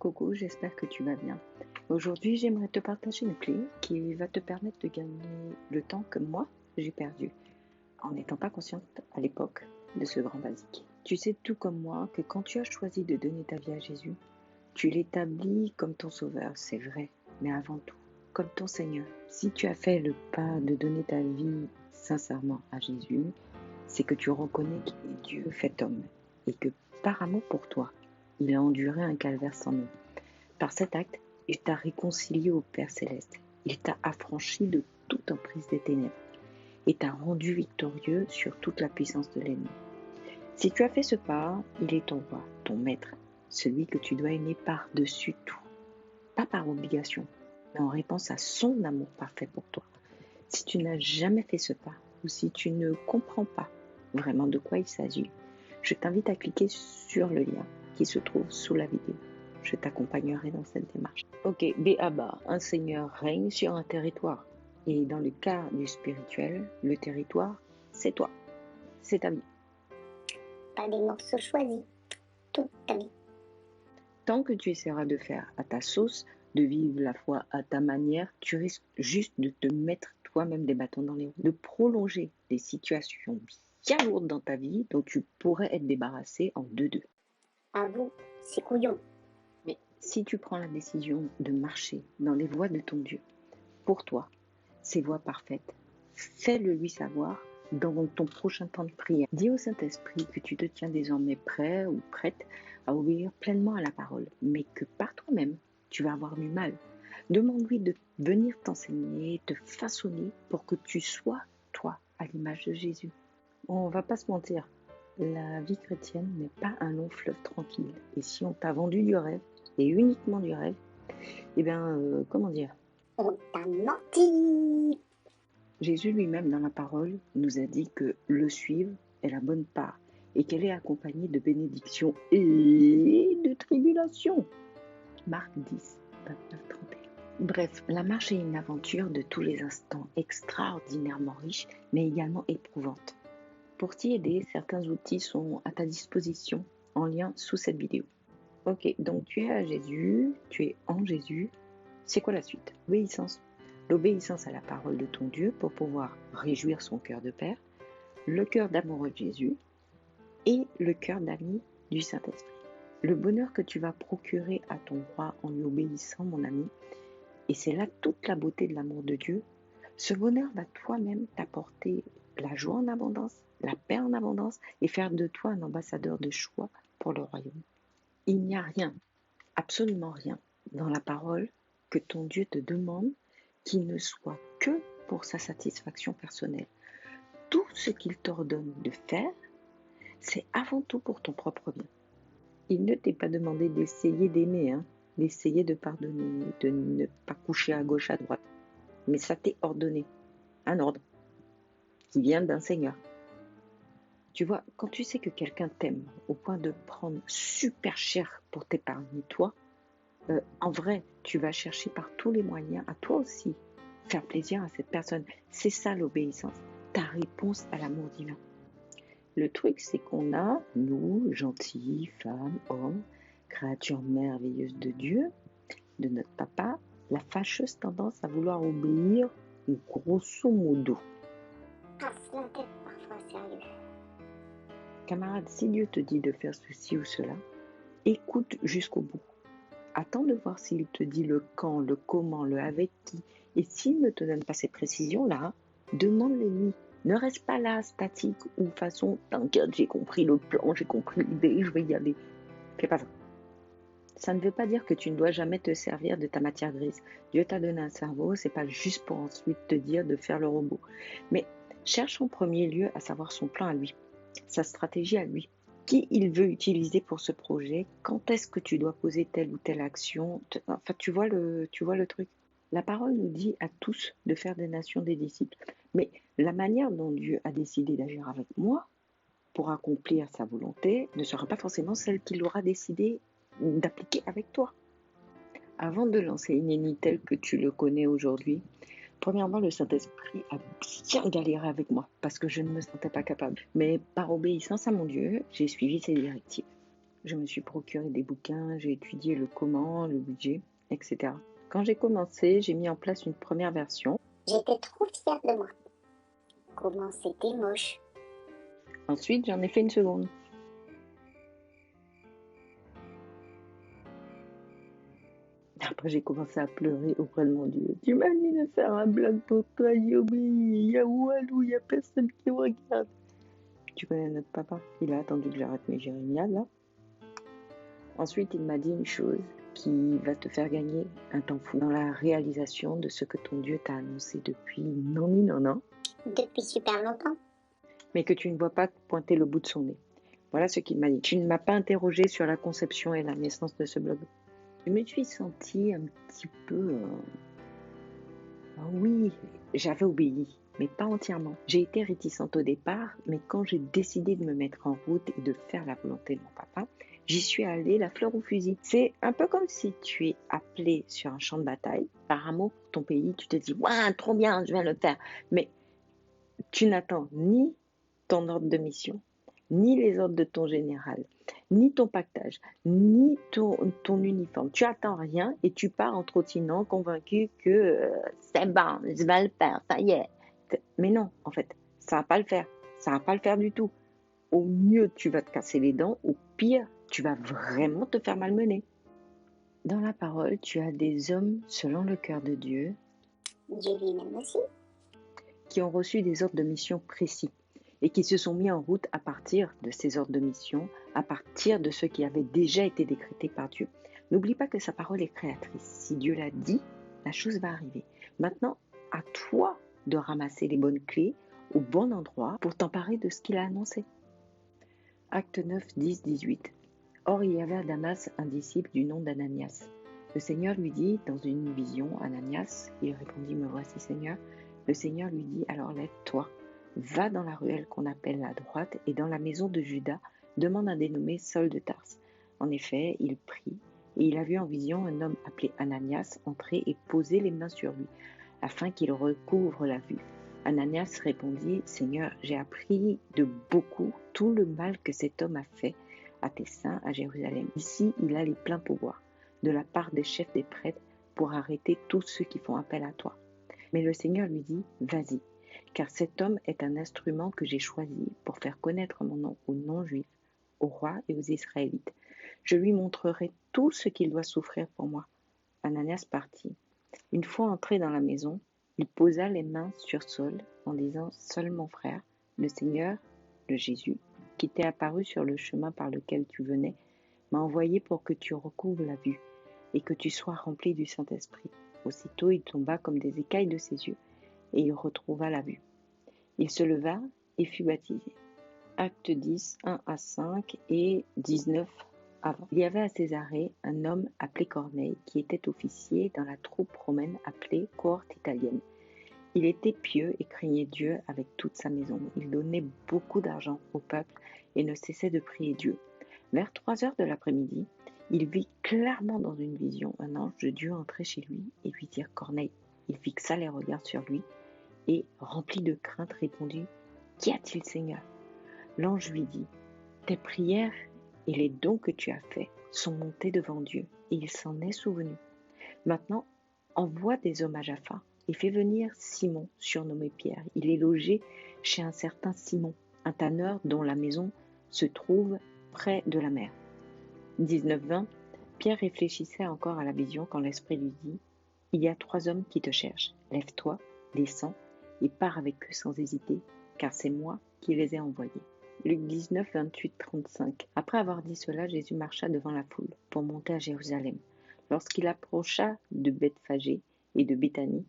Coucou, j'espère que tu vas bien. Aujourd'hui, j'aimerais te partager une clé qui va te permettre de gagner le temps que moi, j'ai perdu en n'étant pas consciente à l'époque de ce grand basique. Tu sais tout comme moi que quand tu as choisi de donner ta vie à Jésus, tu l'établis comme ton sauveur, c'est vrai, mais avant tout, comme ton Seigneur. Si tu as fait le pas de donner ta vie sincèrement à Jésus, c'est que tu reconnais qu'il est Dieu fait homme et que par amour pour toi, il a enduré un calvaire sans nom. Par cet acte, il t'a réconcilié au Père Céleste. Il t'a affranchi de toute emprise des ténèbres et t'a rendu victorieux sur toute la puissance de l'ennemi. Si tu as fait ce pas, il est ton roi, ton maître, celui que tu dois aimer par-dessus tout. Pas par obligation, mais en réponse à son amour parfait pour toi. Si tu n'as jamais fait ce pas, ou si tu ne comprends pas vraiment de quoi il s'agit, je t'invite à cliquer sur le lien qui se trouve sous la vidéo. Je t'accompagnerai dans cette démarche. Ok, B.A.B.A. Un seigneur règne sur un territoire. Et dans le cas du spirituel, le territoire, c'est toi. C'est ta vie. Pas des morceaux choisis, toute ta vie. Tant que tu essaieras de faire à ta sauce, de vivre la foi à ta manière, tu risques juste de te mettre toi-même des bâtons dans les roues, de prolonger des situations bien lourdes dans ta vie dont tu pourrais être débarrassé en 2-2. Avoue, c'est couillon. Mais si tu prends la décision de marcher dans les voies de ton Dieu, pour toi, ces voies parfaites, fais-le lui savoir dans ton prochain temps de prière. Dis au Saint-Esprit que tu te tiens désormais prêt ou prête à obéir pleinement à la parole, mais que par toi-même, tu vas avoir du mal. Demande-lui de venir t'enseigner, te façonner pour que tu sois, toi, à l'image de Jésus. On va pas se mentir, la vie chrétienne n'est pas un long fleuve tranquille. Et si on t'a vendu du rêve, et uniquement du rêve, eh bien, comment dire ? On t'a menti. Jésus lui-même dans la parole nous a dit que le suivre est la bonne part et qu'elle est accompagnée de bénédictions et de tribulations. Marc 10, 29, 31. Bref, la marche est une aventure de tous les instants extraordinairement riche mais également éprouvante. Pour t'y aider, certains outils sont à ta disposition en lien sous cette vidéo. Ok, donc tu es à Jésus, tu es en Jésus. C'est quoi la suite ? Obéissance. L'obéissance à la parole de ton Dieu pour pouvoir réjouir son cœur de Père, le cœur d'amoureux de Jésus et le cœur d'ami du Saint-Esprit. Le bonheur que tu vas procurer à ton roi en lui obéissant, mon ami, et c'est là toute la beauté de l'amour de Dieu, ce bonheur va toi-même t'apporter la joie en abondance, la paix en abondance et faire de toi un ambassadeur de choix pour le royaume. Il n'y a rien, absolument rien, dans la parole que ton Dieu te demande qui ne soit que pour sa satisfaction personnelle. Tout ce qu'il t'ordonne de faire, c'est avant tout pour ton propre bien. Il ne t'est pas demandé d'essayer d'aimer, d'essayer de pardonner, de ne pas coucher à gauche, à droite. Mais ça t'est ordonné, un ordre qui vient d'un Seigneur. Tu vois, quand tu sais que quelqu'un t'aime au point de prendre super cher pour t'épargner toi, en vrai, tu vas chercher par tous les moyens à toi aussi faire plaisir à cette personne. C'est ça l'obéissance, ta réponse à l'amour divin. Le truc, c'est qu'on a, nous, gentils, femmes, hommes, créatures merveilleuses de Dieu, de notre papa, la fâcheuse tendance à vouloir obéir grosso modo. Casse la tête parfois, sérieux. Camarade, si Dieu te dit de faire ceci ou cela, écoute jusqu'au bout. Attends de voir s'il te dit le quand, le comment, le avec qui. Et s'il ne te donne pas ces précisions-là, demande-les-lui. Ne reste pas là, statique ou façon « t'inquiète, j'ai compris le plan, j'ai compris l'idée, je vais y aller ». Fais pas ça. Ça ne veut pas dire que tu ne dois jamais te servir de ta matière grise. Dieu t'a donné un cerveau, c'est pas juste pour ensuite te dire de faire le robot. Mais cherche en premier lieu à savoir son plan à lui, sa stratégie à lui. Qui il veut utiliser pour ce projet, quand est-ce que tu dois poser telle ou telle action, enfin tu vois le truc. La parole nous dit à tous de faire des nations des disciples, mais la manière dont Dieu a décidé d'agir avec moi pour accomplir sa volonté ne sera pas forcément celle qu'il aura décidé d'appliquer avec toi. Avant de lancer Inéni tel que tu le connais aujourd'hui, premièrement, le Saint-Esprit a bien galéré avec moi parce que je ne me sentais pas capable. Mais par obéissance à mon Dieu, j'ai suivi ses directives. Je me suis procuré des bouquins, j'ai étudié le comment, le budget, etc. Quand j'ai commencé, j'ai mis en place une première version. J'étais trop fière de moi. Comment c'était moche. Ensuite, j'en ai fait une seconde. Après, j'ai commencé à pleurer auprès de mon Dieu. Tu m'as dit de faire un blog pour toi, j'ai oublié. Il y a Walou, il n'y a personne qui me regarde. Tu connais notre papa? Il a attendu que j'arrête mes jérémiades, là. Ensuite, il m'a dit une chose qui va te faire gagner un temps fou dans la réalisation de ce que ton Dieu t'a annoncé depuis non, Depuis super longtemps. mais que tu ne vois pas pointer le bout de son nez. Voilà ce qu'il m'a dit. Tu ne m'as pas interrogé sur la conception et la naissance de ce blog. Je me suis sentie un petit peu... oui, j'avais obéi, mais pas entièrement. J'ai été réticente au départ, mais quand j'ai décidé de me mettre en route et de faire la volonté de mon papa, j'y suis allée la fleur au fusil. C'est un peu comme si tu es appelé sur un champ de bataille. Par amour pour ton pays, tu te dis « Waouh, trop bien, je viens le faire ». Mais tu n'attends ni ton ordre de mission, ni les ordres de ton général, ni ton pactage, ni ton uniforme. Tu attends rien et tu pars en trottinant, convaincu que c'est bon, je vais le faire, ça y est. Mais non, en fait, ça va pas le faire. Ça va pas le faire du tout. Au mieux, tu vas te casser les dents. Au pire, tu vas vraiment te faire malmener. Dans la parole, tu as des hommes selon le cœur de Dieu Dieu lui-même aussi. qui ont reçu des ordres de mission précis et qui se sont mis en route à partir de ces ordres de mission, à partir de ce qui avait déjà été décrété par Dieu. N'oublie pas que sa parole est créatrice. Si Dieu l'a dit, la chose va arriver. Maintenant, à toi de ramasser les bonnes clés au bon endroit pour t'emparer de ce qu'il a annoncé. Acte 9, 10, 18. Or, il y avait à Damas un disciple du nom d'Ananias. Le Seigneur lui dit dans une vision, Ananias, il répondit, me voici Seigneur. Le Seigneur lui dit, alors lève-toi, va dans la ruelle qu'on appelle la droite et dans la maison de Judas, demande un dénommé Saul de Tarse. En effet, il prit et il a vu en vision un homme appelé Ananias entrer et poser les mains sur lui, afin qu'il recouvre la vue. Ananias répondit, Seigneur, j'ai appris de beaucoup tout le mal que cet homme a fait à tes saints à Jérusalem. Ici, il a les pleins pouvoirs de la part des chefs des prêtres pour arrêter tous ceux qui font appel à toi. Mais le Seigneur lui dit, vas-y, car cet homme est un instrument que j'ai choisi pour faire connaître mon nom aux non-juifs, aux rois et aux Israélites. Je lui montrerai tout ce qu'il doit souffrir pour moi. Ananias partit. Une fois entré dans la maison, il posa les mains sur Saul en disant, seul mon frère, le Seigneur, le Jésus, qui t'est apparu sur le chemin par lequel tu venais, m'a envoyé pour que tu recouvres la vue et que tu sois rempli du Saint-Esprit. Aussitôt il tomba comme des écailles de ses yeux, et il retrouva la vue. Il se leva et fut baptisé. Acte 10, 1 à 5 et 19 avant. Il y avait à Césarée un homme appelé Corneille qui était officier dans la troupe romaine appelée cohorte italienne. Il était pieux et craignait Dieu avec toute sa maison. Il donnait beaucoup d'argent au peuple et ne cessait de prier Dieu. Vers 3 heures de l'après-midi, il vit clairement dans une vision un ange de Dieu entrer chez lui et lui dire « Corneille ». Il fixa les regards sur lui et, rempli de crainte, répondit « Qu'y a-t-il, Seigneur ?» L'ange lui dit « Tes prières et les dons que tu as faits sont montés devant Dieu et il s'en est souvenu. Maintenant, envoie des hommes à Jaffa et fais venir Simon, surnommé Pierre. Il est logé chez un certain Simon, un tanneur dont la maison se trouve près de la mer. » 19-20. Pierre réfléchissait encore à la vision quand l'Esprit lui dit « Il y a 3 hommes qui te cherchent. Lève-toi, descends et pars avec eux sans hésiter, car c'est moi qui les ai envoyés. » Luc 19, 28, 35. Après avoir dit cela, Jésus marcha devant la foule pour monter à Jérusalem. Lorsqu'il approcha de Bethphagée et de Béthanie,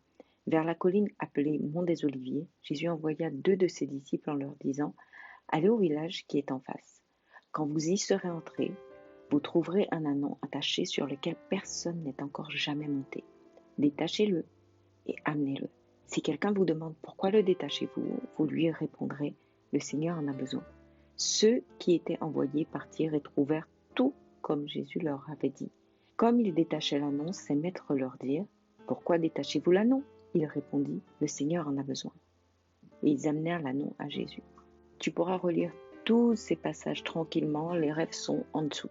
vers la colline appelée Mont des Oliviers, Jésus envoya 2 de ses disciples en leur disant « Allez au village qui est en face. Quand vous y serez entrés, vous trouverez un ânon attaché sur lequel personne n'est encore jamais monté. Détachez-le et amenez-le. Si quelqu'un vous demande pourquoi le détachez-vous, vous lui répondrez « Le Seigneur en a besoin. » Ceux qui étaient envoyés partirent et trouvèrent tout comme Jésus leur avait dit. Comme ils détachaient l'ânon, ses maîtres leur dirent « Pourquoi détachez-vous l'ânon ?» Il répondit « Le Seigneur en a besoin. » Et ils amenèrent l'ânon à Jésus. Tu pourras relire tous ces passages tranquillement, les rêves sont en dessous.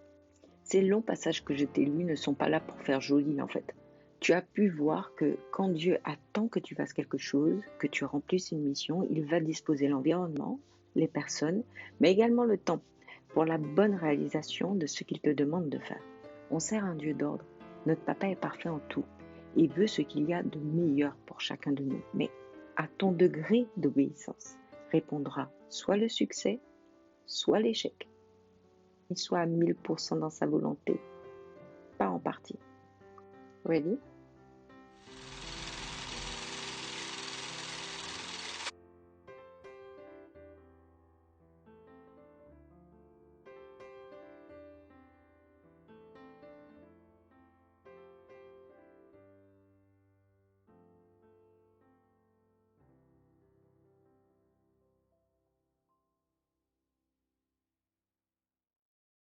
Ces longs passages que je t'ai lus ne sont pas là pour faire joli en fait. Tu as pu voir que quand Dieu attend que tu fasses quelque chose, que tu remplisses une mission, il va disposer l'environnement, les personnes, mais également le temps pour la bonne réalisation de ce qu'il te demande de faire. On sert un Dieu d'ordre. Notre papa est parfait en tout et veut ce qu'il y a de meilleur pour chacun de nous. Mais à ton degré d'obéissance répondra soit le succès, soit l'échec. Il soit à 1000% dans sa volonté, pas en partie. Ready?